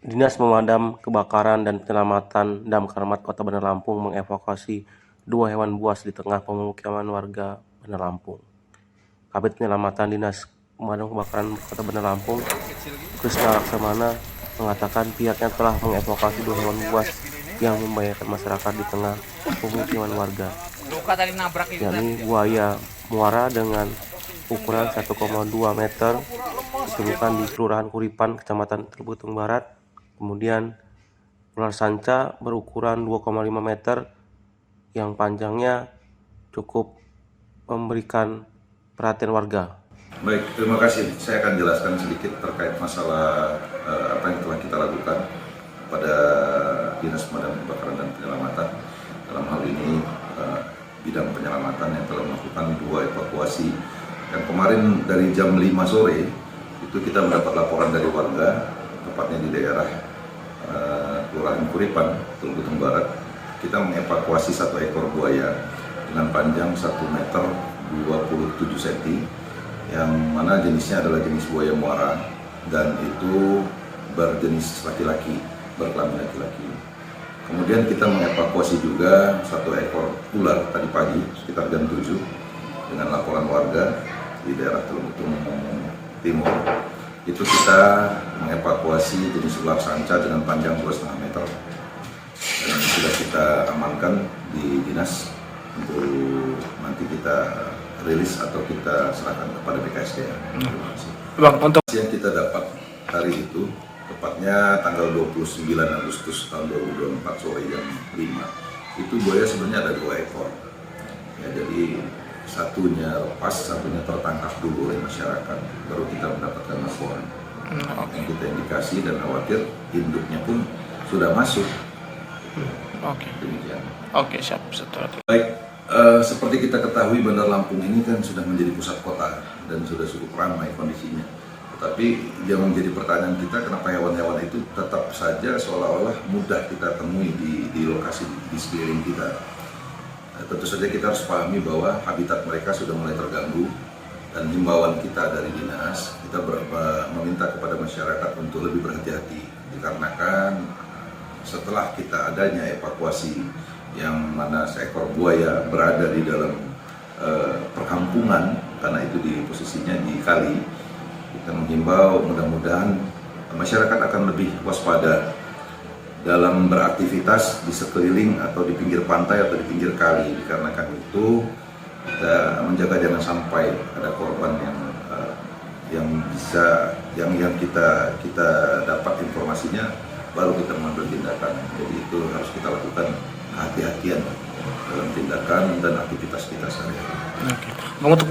Dinas Pemadam Kebakaran dan Penyelamatan Damkar Kota Bandar Lampung mengevakuasi 2 hewan buas di tengah pemukiman warga Bandar Lampung. Kabid Penyelamatan Dinas Pemadam Kebakaran Kota Bandar Lampung, Krisna Laksamana, mengatakan pihaknya telah mengevakuasi 2 hewan buas yang membahayakan masyarakat di tengah pemukiman warga, yakni buaya muara dengan ukuran 1,2 meter ditemukan di Kelurahan Kuripan, Kecamatan Telubutung Barat. Kemudian ular sanca berukuran 2,5 meter yang panjangnya cukup memberikan perhatian warga. Baik, terima kasih. Saya akan jelaskan sedikit terkait masalah apa yang telah kita lakukan pada Dinas Pemadam Kebakaran dan Penyelamatan. Dalam hal ini bidang penyelamatan yang telah melakukan 2 evakuasi. Dan kemarin dari jam 5 sore itu kita mendapat laporan dari warga, tepatnya di daerah Kelurahan Kuripan, Telubutung Barat. Kita mengevakuasi 1 ekor buaya dengan panjang 1 meter 27 cm, yang mana jenisnya adalah jenis buaya muara dan itu berjenis laki-laki, berkelamin laki-laki. Kemudian kita mengevakuasi juga 1 ekor ular tadi pagi sekitar jam 7 dengan laporan warga di daerah Telubutung Timur. Itu kita mengevakuasi jenis ular sanca dengan panjang 2,5 meter dan sudah kita amankan di dinas untuk nanti kita rilis atau kita serahkan kepada BKSDA. Bang, untuk yang kita dapat hari itu, tepatnya tanggal 29 Agustus tahun 2024 sore jam 5, itu buaya sebenarnya ada 2 ekor. Ya, jadi satunya lepas, satunya tertangkap dulu oleh masyarakat, baru kita mendapatkan laporan. Yang kita indikasi dan khawatir induknya pun sudah masuk. Demikian. Oke, siap. Baik, seperti kita ketahui Bandar Lampung ini kan sudah menjadi pusat kota dan sudah cukup ramai kondisinya. Tetapi yang menjadi pertanyaan kita, kenapa hewan-hewan itu tetap saja seolah-olah mudah kita temui di lokasi di sekeliling kita. Tentu saja kita harus pahami bahwa habitat mereka sudah mulai terganggu, dan himbauan kita dari dinas, kita meminta kepada masyarakat untuk lebih berhati-hati, dikarenakan setelah kita adanya evakuasi yang mana seekor buaya berada di dalam perkampungan, karena itu di posisinya di kali, kita menghimbau mudah-mudahan masyarakat akan lebih waspada dalam beraktivitas di sekeliling atau di pinggir pantai atau di pinggir kali, dikarenakan itu kita menjaga jangan sampai ada korban yang kita dapat informasinya baru kita mengambil tindakan. Jadi itu harus kita lakukan hati-hatian dalam tindakan dan aktivitas kita sehari-hari. Bang, untuk